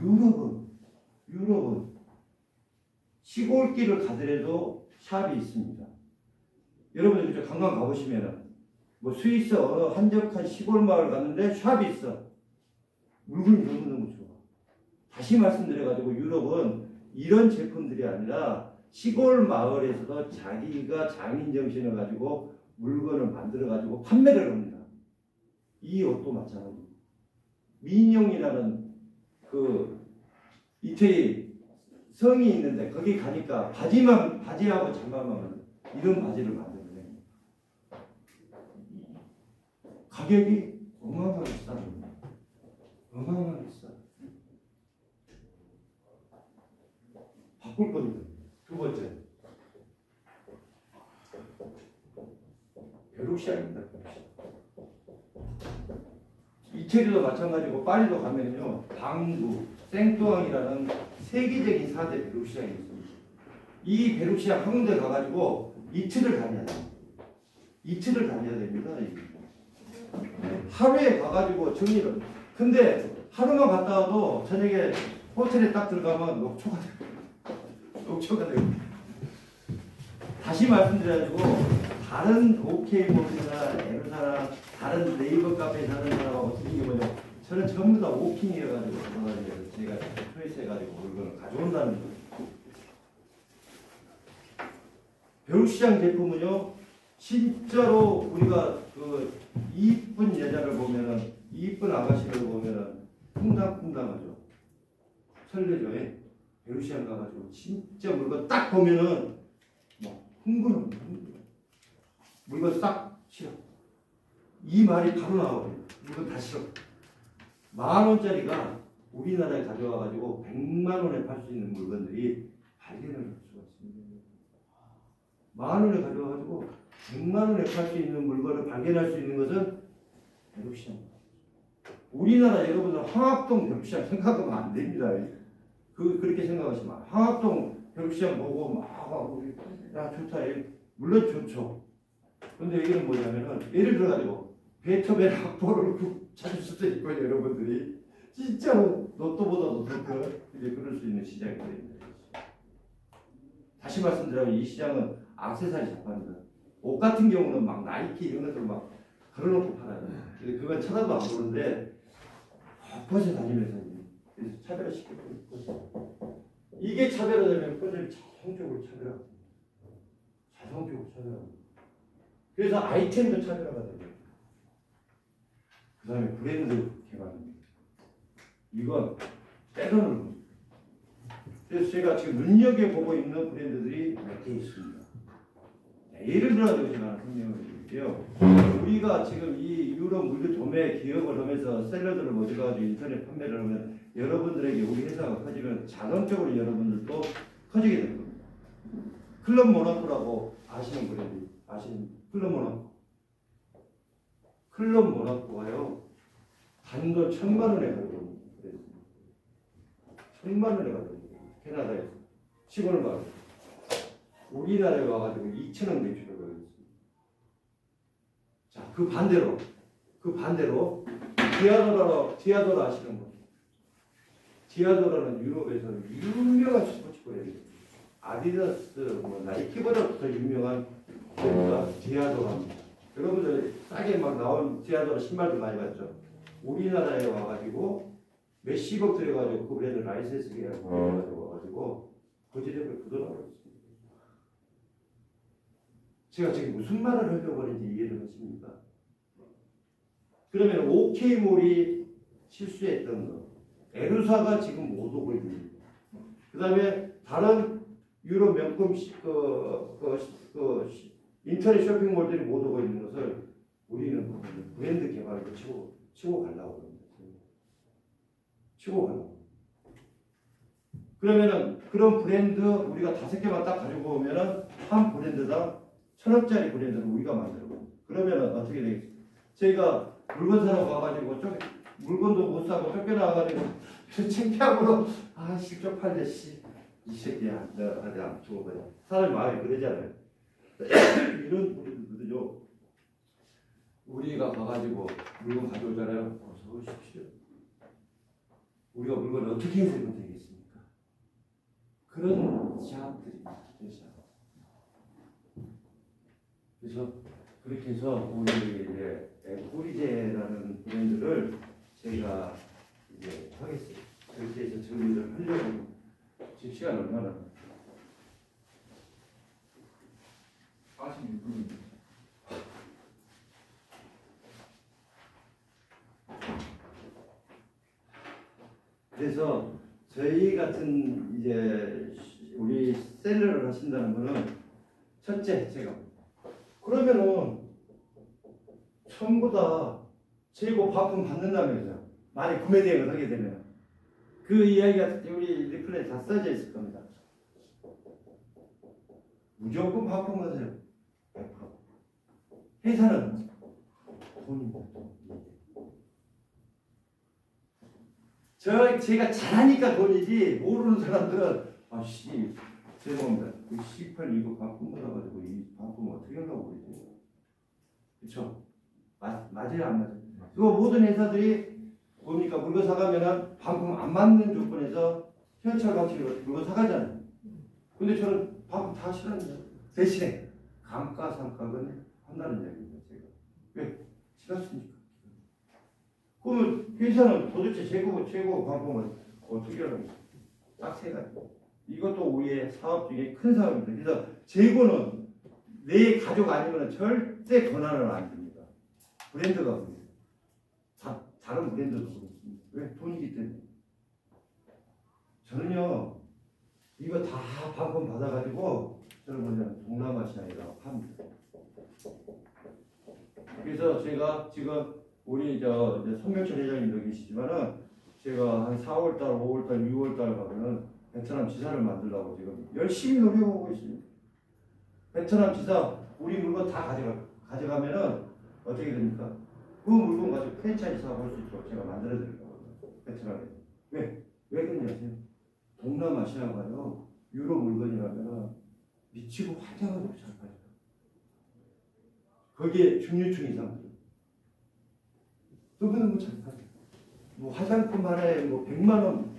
유럽은 시골길을 가더라도 샵이 있습니다. 여러분들 그렇죠? 관광 가보시면은 뭐 스위스 어느 한적한 시골 마을 갔는데 샵이 있어. 물건이 너무너무 좋아. 다시 말씀드려가지고 유럽은 이런 제품들이 아니라 시골 마을에서도 자기가 장인 정신을 가지고 물건을 만들어가지고 판매를 합니다. 이 옷도 마찬가지입니다. 민용이라는 그 이태리 성이 있는데 거기 가니까 바지하고 잠바만 이런 바지를 만들어요. 가격이 어마어마하게 비쌉니다. 어마어마하게 비싸. 바꿀 겁니다. 두 번째. 벼룩시장입니다. 이태리도 마찬가지고 파리도 가면요. 방구, 생뚜앙이라는 세계적인 4대 벼룩시장이 있습니다. 이 벼룩시장 한 군데 가가지고 이틀을 다녀야 됩니다. 이틀을 다녀야 됩니다. 하루에 가가지고 정리를. 근데 하루만 갔다 와도 저녁에 호텔에 딱 들어가면 녹초가 돼요. 녹초가 돼요. 다시 말씀드려가지고 다른 OK몰이나 에르사나 다른 네이버 카페에 사는 사람하고 틀린 게 뭐냐. 저는 전부 다 워킹이어가지고 제가 초이스해가지고 물건을 가져온다는 거예요. 벼룩시장 제품은요. 진짜로 우리가 그 이쁜 여자를 보면은 이쁜 아가씨를 보면은 쿵당쿵당하죠. 설레죠. 예? 벼룩시장 가가지고 진짜 물건 딱 보면은 뭐 흥분합니다. 물건 딱 싫어. 이 말이 바로 나와요. 물건 다 싫어. 10,000원짜리가 우리나라에 가져와가지고 100만 원에 팔 수 있는 물건들이 발견을 할 수가 있습니다. 10,000원에 가져와가지고 100만 원에 팔 수 있는 물건을 발견할 수 있는 것은 벼룩시장입니다. 우리나라 여러분들 황학동 벼룩시장 생각하면 안 됩니다. 그렇게 생각하시면 황학동 벼룩시장 보고 막 야 좋다. 물론 좋죠. 근데 여기는 뭐냐면은 예를 들어가지고 베토벤 악보를 찾을 수도 있고 여러분들이 진짜 로또보다도 더 그럴 수 있는 시장이 됩니다. 다시 말씀드리면 이 시장은 액세서리 잡합니다. 옷 같은 경우는 막 나이키 이런 것들 막 걸어놓고 팔아요. 그건 쳐다도 안 보는데 곳곳에 다니면서 차별을 시키고 있고 이게 차별화되면 폰들이 자동적으로 차별화가 됩니다. 자동적으로 차별화가 됩니다. 그래서 아이템도 차별화가 되죠. 그 다음에 브랜드 개발입니다. 이건 빼놓는 겁니다. 그래서 제가 지금 눈여겨보고 있는 브랜드들이 몇 개 있습니다. 예를 들어서 제가 설명을 드릴게요. 우리가 지금 이 유럽 물류 도매 기업을 하면서 셀러들을 모셔가지고 인터넷 판매를 하면 여러분들에게 우리 회사가 커지면 자동적으로 여러분들도 커지게 될 겁니다. 클럽 모나코라고 아시는 브랜드 아시는 클럽 모나코. 클럽 모나코가요 단돈 1,000만 원에 가거든요. 1,000만 원에 가거든요. 캐나다에서 시골 마을. 우리나라에 와가지고 2,000원 매출을 벌였습니다. 자, 그 반대로 디아도라 아시는 분? 디아도라는 유럽에서 유명한 스포츠 브랜드. 아디다스, 나이키보다부터 유명한 브랜드가 디아도라입니다. 여러분들 싸게 막 나온 디아도라 신발도 많이 봤죠? 우리나라에 와가지고 몇십억 들여가지고 그 브랜드 라이센스 계약을 가지고 와가지고 고지대를 굳어나고 있습니다. 제가 지금 무슨 말을 하려고 하는지 이해를 하십니까? 그러면 OK몰이 실수했던 거, 에르사가 지금 못 오고 있는 거, 그 다음에 다른 유럽 명품 인터넷 쇼핑몰들이 못 오고 있는 것을 우리는 브랜드 개발을 치고 가려고 합니다. 치고 가려고. 그러면은 그런 브랜드 우리가 5개만 딱 가지고 오면은 한 브랜드당 1,000원짜리 브랜드를 우리가 만들고 그러면은 어떻게 되겠어요? 저희가 물건 사러 가가지고 물건도 못 사고 쫓겨나가가지고 창피함으로 실적 팔래 이 새끼야 내가 하자 좋은 거야. 사람이 마음이 그러잖아요. 이런 브랜드들은요 우리가 가가지고 물건 가져오잖아요. 어서 오십시오. 우리가 물건을 어떻게 해석하면 되겠습니까? 그런 샵들입니다. 그래서 그렇게 해서 우리 이제 에코리제라는 브랜드를 저희가 이제 하겠어요. 그렇게 해서 정리를 하려고 지금 시간 얼마나? 46분입니다. 그래서 저희 같은 이제 우리 셀러를 하신다는 거는 첫째 제가 그러면은 처음보다 재고 반품 받는다면서요. 많이 구매 대행을 하게 되면 그 이야기가 우리 리플레이에 다 써져 있을 겁니다. 무조건 반품하세요. 100%. 회사는 돈입니다. 제가 잘하니까 돈이지 모르는 사람들은 죄송합니다. 그 C8 이거 반품 받아가지고 이 반품 어떻게 하려고 그러지? 그쵸? 맞아요 안 맞아요? 그거 모든 회사들이 뭡니까? 물건 사가면은 반품 안 맞는 조건에서 현찰 방식으로 물건 사가잖아요. 근데 저는 반품 다 싫어합니다. 대신에 감가상각은 한다는 이야기입니다. 제가 왜? 싫었으니까. 그러면 회사는 도대체 재고 반품을 어떻게 하는 거예요? 딱 세 가지. 이것도 우리의 사업 중에 큰 사업입니다. 그래서 재고는 내 가족 아니면 절대 권한을 안 줍니다. 브랜드가 그래요. 다른 브랜드도 그렇습니다. 왜? 돈이기 때문에. 저는요, 이거 다 반품 받아가지고, 저는 뭐냐면 동남아시아에다가 팝니다. 그래서 제가 지금 우리 이제 손명철 회장님도 계시지만은 제가 한 4월달, 5월달, 6월달 가면은 베트남 지사를 만들려고 지금 열심히 노력하고 있습니다. 베트남 지사 우리 물건 다 가져가면은 어떻게 됩니까? 그 물건 가지고 프랜차이즈 사업할 수 있도록 제가 만들어 드릴 거거든요. 베트남에. 왜 그런지 아세요? 동남아시아가요 유럽 물건이라면 미치고 환장하도록 잘 팔려요. 거기에 중류층 이상 너무너무 잘 팔려요. 뭐 화장품 하나에 뭐 100만 원,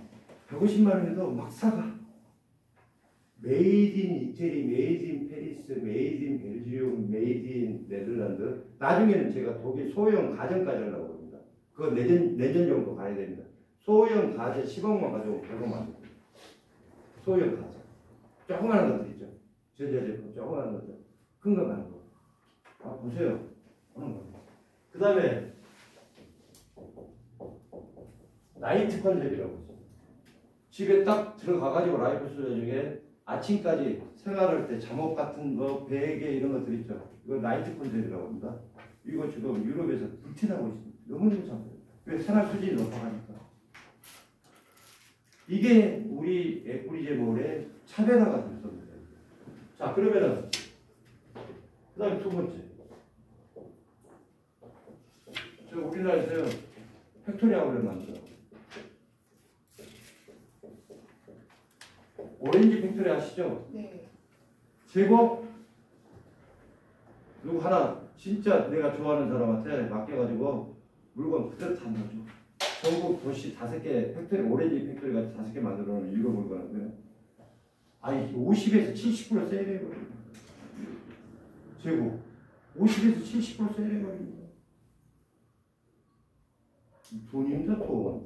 150만 원에도 막 사가. 메이드 인 이태리, 메이드 인 페리스, 메이드 인 벨지움, 메이드 인 네덜란드. 나중에는 제가 독일 소형 가전까지 하려고 합니다. 그거 내년 정도 가야 됩니다. 소형 가전 10억만 가져오고 100억만. 소형 가자. 조그마한 것들 있죠. 전자제품 조그마한 것들. 큰 거 말고. 아, 보세요. 그 다음에 나이트 컨셉이라고 있어요. 집에 딱 들어가가지고 라이프 스토리 중에 아침까지 생활할 때 잠옷 같은 거, 베개 이런 것들 있죠. 이거 나이트 컨셉이라고 합니다. 이거 지금 유럽에서 불티나고 있습니다. 너무너무 잘 돼요. 왜 생활 수준이 높아가니까. 이게 우리 에코리제몰의 차별화가 될 겁니다. 자, 그러면은 그 다음에 두 번째. 저 우리나라에서요 팩토리 아울렛 만들어. 오렌지 팩토리 아시죠? 네. 제법 누구 하나 진짜 내가 좋아하는 사람한테 맡겨가지고 물건 그대로 다 넣어줘. 전국 도시 5개 팩토리 오렌지 팩토리가 5개 만들어 놓은 유럽 물건인데 아니 50에서 70% 세일해버립니다. 제곱 50에서 70% 세일해버립니다. 돈입니다 돈.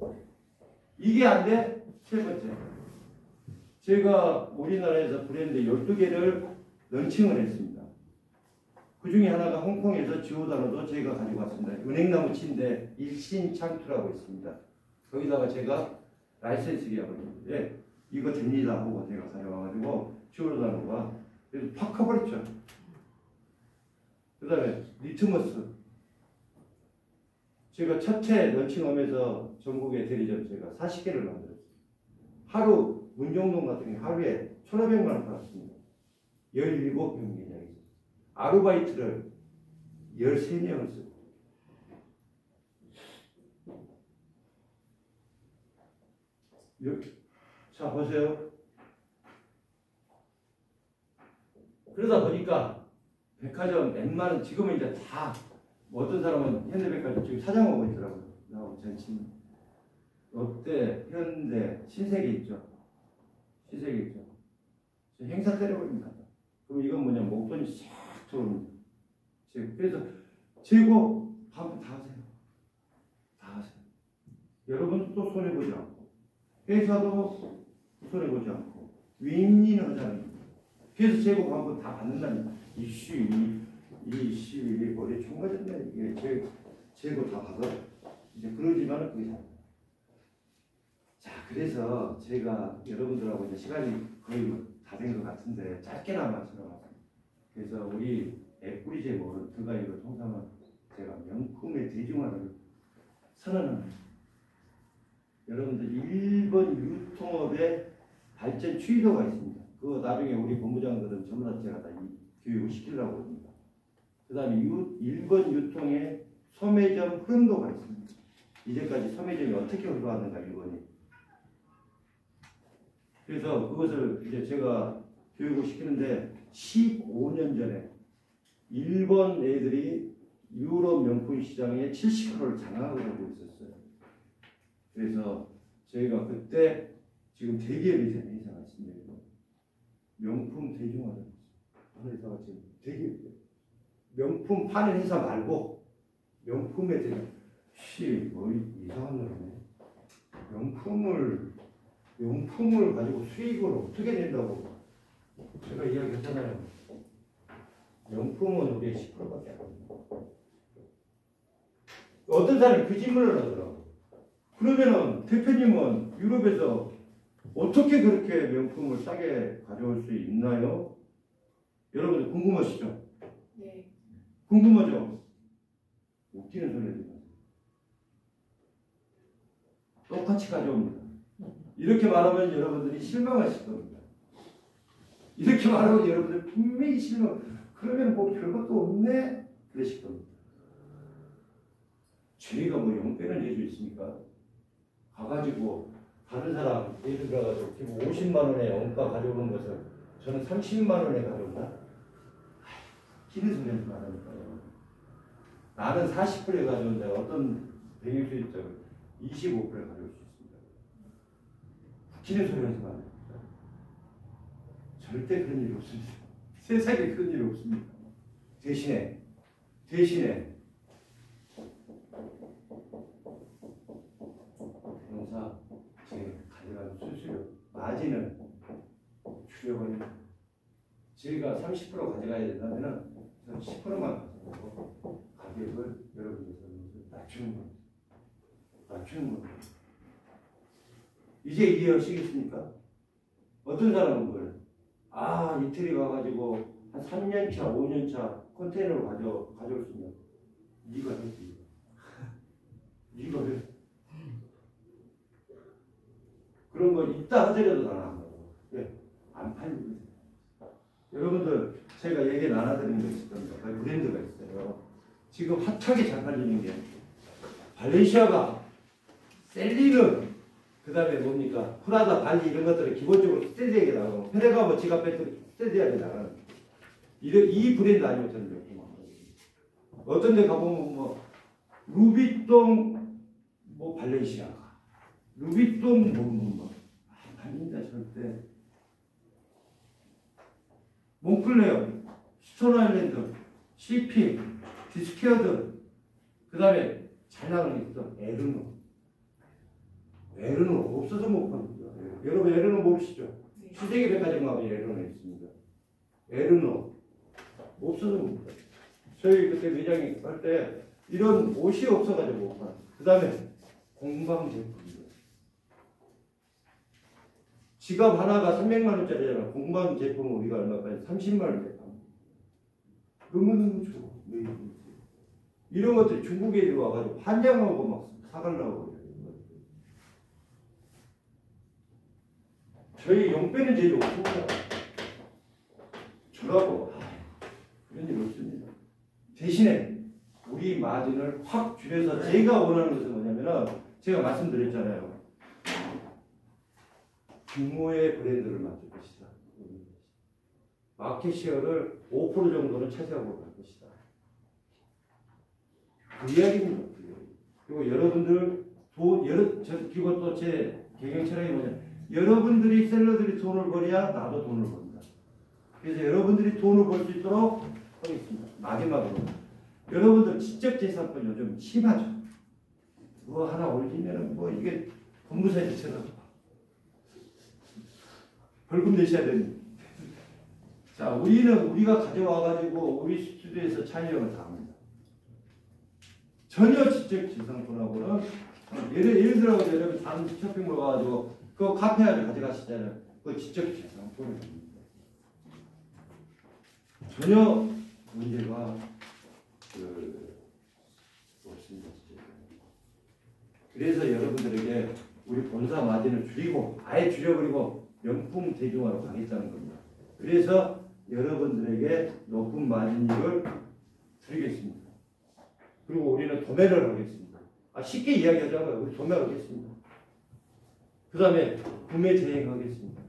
이게 안 돼? 세 번째. 제가 우리나라에서 브랜드 12개를 런칭을 했습니다. 그 중에 하나가 홍콩에서 지오다노도 제가 가지고 왔습니다. 은행나무 침대 일신창투라고 있습니다. 거기다가 제가 라이센스 계약을 했는데 예, 이거 됩니다 하고 제가 가져와가지고 지오다노가 그래서 팍 커버렸죠. 그 다음에 리트머스 제가 첫해 런칭하면서 전국의 대리점 제가 40개를 만들었어요. 하루 문정동 같은 경우 하루에 1,500만 원 팔았습니다. 17병 매장에서 아르바이트를 13명을 쓰고 이렇게 자 보세요. 그러다 보니까 백화점 웬만한 지금은 이제 다 어떤 사람은 현대백화점 지금 사장하고 있더라고요. 나하고 전 친구. 롯데, 현대, 신세계 있죠. 신세계 있죠. 행사 때려버립니다. 그럼 이건 뭐냐 목돈이 싹 들어옵니다. 그래서 재고 한번 다 하세요. 다 하세요. 여러분 또 손해보지 않고 회사도 손해보지 않고 윈윈 하잖아요. 그래서 재고 한번 다 받는다니까. 이씨 머리 총맞았네. 이게 재고 다 받아. 이제 그러지만은 그게 잘. 자, 그래서 제가 여러분들하고 이제 시간이 거의 다 된 것 같은데 짧게나마 들어봤습니다. 그래서 우리 에코리제몰은 드가이로 통상은 제가 명품의 대중화를 선언합니다. 여러분들 일본 유통업의 발전 추이도가 있습니다. 그거 나중에 우리 본부장들은 전부 다 제가 다 교육을 시키려고 합니다. 그 다음에 일본 유통의 소매점 흐름도가 있습니다. 이제까지 소매점이 어떻게 흘러왔는가 일본이. 그래서 그것을 이제 제가 교육을 시키는데 15년 전에 일본 애들이 유럽 명품 시장의 70%를 장악을 하고 있었어요. 그래서 저희가 그때 지금 대기업이 되는 회사가 있습니다. 명품 대중화를 하는 회사가 지금 대기업이에요. 명품 파는 회사 말고 명품에 대한 뭐 이상한 놈이네. 명품을 가지고 수익을 어떻게 낸다고 제가 이야기했잖아요. 명품은 우리의 10%밖에 안 됩니다. 어떤 사람이 그 질문을 하더라고. 그러면은 대표님은 유럽에서 어떻게 그렇게 명품을 싸게 가져올 수 있나요? 여러분들 궁금하시죠? 네. 궁금하죠? 웃기는 소리 하지 마세요. 똑같이 가져옵니다. 이렇게 말하면 여러분들이 실망하실 겁니다. 이렇게 말하면 여러분들 분명히 실망. 그러면 뭐 별것도 없네? 그러실 겁니다. 저희가 뭐 영빼는 예수 있습니까? 가가지고 다른 사람 예를 들어가지고 지금 50만 원에 원가 가져오는 것을 저는 30만 원에 가져온다? 기는 소리 하지 말라니까요. 나는 40%에 가져온다. 어떤 백일수입자를 25%에 가져올 수 있습니다. 기는 소리 하지 말라니까. 절대 그런 일이 없습니다. 세상에 그런 일이 없습니다. 대신에 변호사 제 가져가는 수수료 마진은 줄여버리면 저희가 30% 가져가야 된다면은 10%만 가져가고 가격을 여러분들께서 낮추는 겁니다. 낮추는 겁니다. 이제 이해하시겠습니까? 어떤 사람은 그걸 이태리 가가지고 한 3년차, 5년차 컨테이너로 가져올 수 있냐? 네가 했지. 네가 해. 그런 거 있다 하더라도 나는 안 가고. 왜? 안 팔리고 있어요. 여러분들 제가 얘기 나눠드리는 게 있을 겁니다. 브랜드가 있어요. 지금 핫하게 잘 팔리는 게 발렌시아가, 셀리는, 그 다음에 뭡니까? 프라다, 발리 이런 것들은 기본적으로 스테디하게 나가고, 페레가모 지갑 밴드 스테디하게 나가는 이 브랜드 아니면 저는 몇 개만 어떤 데 가보면 뭐 루비통 뭐 발렌시아가, 루비통 뭐 아닙니다 절대. 몽클레어, 스톤아일랜드, CP, 디스케어드, 그 다음에 잘 나가는 게 있어. 에르노 없어서 못 팝니다. 여러분 에르노 모르시죠? 네. 수제기 백화점 가면 에르노 있습니다. 에르노 없어서 못 팝니다. 저희 그때 매장에 갈 때 이런 옷이 없어가지고 못 팝니다. 그 다음에 공방 제품이에요. 지갑 하나가 300만 원짜리잖아. 공방 제품 우리가 얼마까지? 30만 원짜리. 너무너무 좋아. 이런 것들이 중국에 와가지고 판장하고 막 사가려고 그래요. 저희 용빼는 제일 없습니다. 저라고 그런 일 없습니다. 대신에 우리 마진을 확 줄여서 제가 원하는 것은 뭐냐면은 제가 말씀드렸잖아요. 규모의 브랜드를 만들 것이다. 마켓 시어를 5% 정도는 차지하고 갈 것이다. 그 이야기입니다. 그리고 여러분들 그리고 또 제 경영 철학이 뭐냐? 여러분들이 셀러들이 돈을 벌어야 나도 돈을 번다. 그래서 여러분들이 돈을 벌 수 있도록 하겠습니다. 마지막으로 여러분들 지적재산권 요즘 심하죠. 뭐 하나 올리면은 뭐 이게 법무사에서처럼 벌금 내셔야 됩니다. 자, 우리가 가져와가지고 우리 스튜디오에서 촬영을 다 합니다. 전혀 지적재산권하고는 예를 들어 여러분 다른 쇼핑몰 가가지고 그 카페를 가져가시잖아요. 그 지적재산권을 전혀 문제가 없습니다. 그래서 여러분들에게 우리 본사 마진을 줄이고 아예 줄여버리고 명품 대중화로 가겠다는 겁니다. 그래서 여러분들에게 높은 마진율을 드리겠습니다. 그리고 우리는 도매를 하겠습니다. 쉽게 이야기하자면 우리 도매하겠습니다. 그 다음에 구매 대행하겠습니다.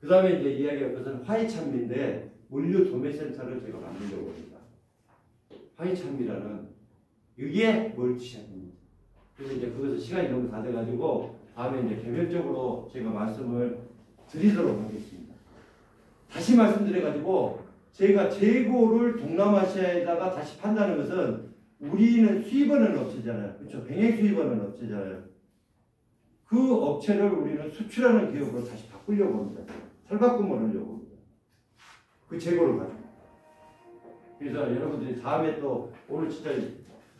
그 다음에 이제 이야기할 것은 화이찬미인데 물류 도매센터를 제가 만들려고 합니다. 화이찬미라는 이게 멀티샵입니다. 그래서 이제 그것은 시간이 너무 다 돼가지고 다음에 이제 개별적으로 제가 말씀을 드리도록 하겠습니다. 다시 말씀드려가지고 제가 재고를 동남아시아에다가 다시 판다는 것은 우리는 수입원은 업체잖아요. 그렇죠? 병행 수입원은 업체잖아요. 그 업체를 우리는 수출하는 기업으로 다시 바꾸려고 합니다. 탈바꿈을 하려고 합니다. 그 재고를 가지고. 그래서 여러분들이 다음에 또 오늘 진짜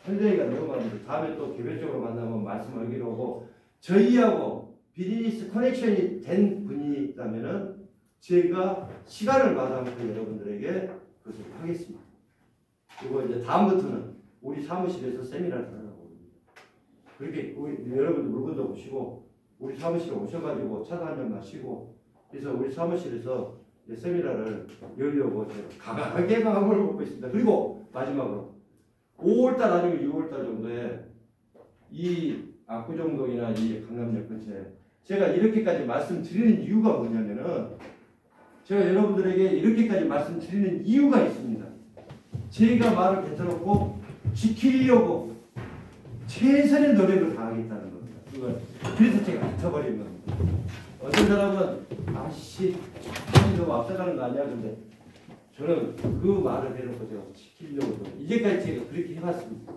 할 얘기가 너무 많은데 다음에 또 개별적으로 만나면 말씀하기로 하고 저희하고 비즈니스 커넥션이 된 분이 있다면은 제가 시간을 마다않고 여러분들에게 그것을 하겠습니다. 그리고 이제 다음부터는 우리 사무실에서 세미나를 하려고 합니다. 그렇게 여러분들 물건도 보시고 우리 사무실에 오셔가지고 차도 한잔 마시고 그래서 우리 사무실에서 이제 세미나를 열려고 제가 강하게 마음을 먹고 있습니다. 그리고 마지막으로 5월달 아니면 6월달 정도에 이 압구정동이나 이 강남역 근처에 제가 이렇게까지 말씀드리는 이유가 뭐냐면은 제가 여러분들에게 이렇게까지 말씀드리는 이유가 있습니다. 제가 말을 뱉어놓고 지키려고 최선의 노력을 다하겠다는 겁니다. 그래서 제가 뱉어버린 겁니다. 어떤 사람은 아씨 너무 앞서가는 거 아니야? 근데 저는 그 말을 해놓고 제가 지키려고 이제까지 제가 그렇게 해봤습니다.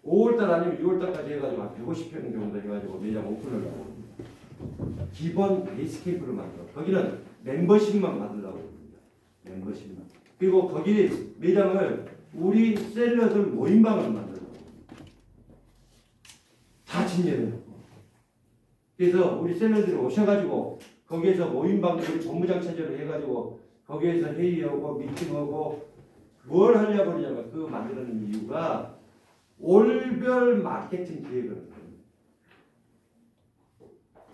5월달 아니면 6월달까지 해가지고 한 150평 정도 해가지고 매장 오픈을 하고 기본 베이스 캠프를 만들어. 거기는 멤버십만 받으려고 합니다. 멤버십만. 그리고 거기 매장을 우리 셀러들 모임방을 만들어. 다 진열해놓고. 그래서 우리 셀러들이 오셔가지고 거기에서 모임방들 본부장 체제로 해가지고 거기에서 회의하고 미팅하고 뭘 하려고 그러냐면 그 만드는 이유가 올별 마케팅 기획을 합니다.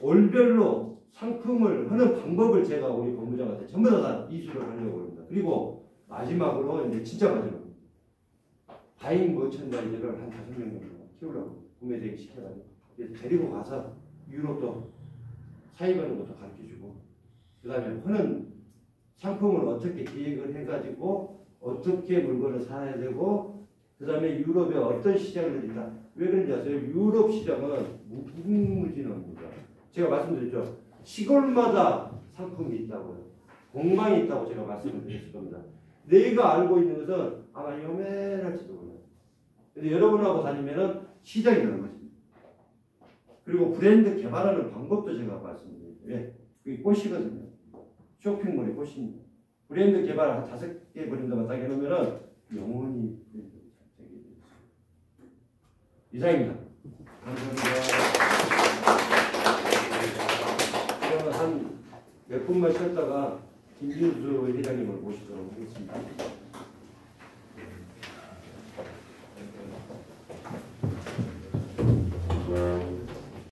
올별로 상품을 하는 방법을 제가 우리 본부장한테 전부 다 이수를 하려고 합니다. 그리고 마지막으로 이제 진짜 마지막 바잉 머천다이즈를 한 5명 정도 키우려고 구매대행 시켜가지고 그래서 데리고 가서 유로도 사입하는 것도 가르쳐주고 그 다음에 하는 상품을 어떻게 기획을 해가지고 어떻게 물건을 사야 되고 그 다음에 유럽에 어떤 시장을 있다. 왜 그런지 아세요? 유럽 시장은 무궁무진합니다. 제가 말씀드렸죠. 시골마다 상품이 있다고요. 공방이 있다고 제가 말씀을 드렸을 겁니다. 내가 알고 있는 것은 아마 요만할지도 몰라요. 근데 여러분하고 다니면은 시장이 나는 것입니다. 그리고 브랜드 개발하는 방법도 제가 말씀드립니다. 왜? 그게 꽃이거든요. 쇼핑몰의 꽃입니다. 브랜드 개발 한 5개 브랜드만 딱 해놓으면은 영원히 이상입니다. 감사합니다. 그러면 한 몇 분만 쉬었다가 김진수 회장님을 모시도록 하겠습니다.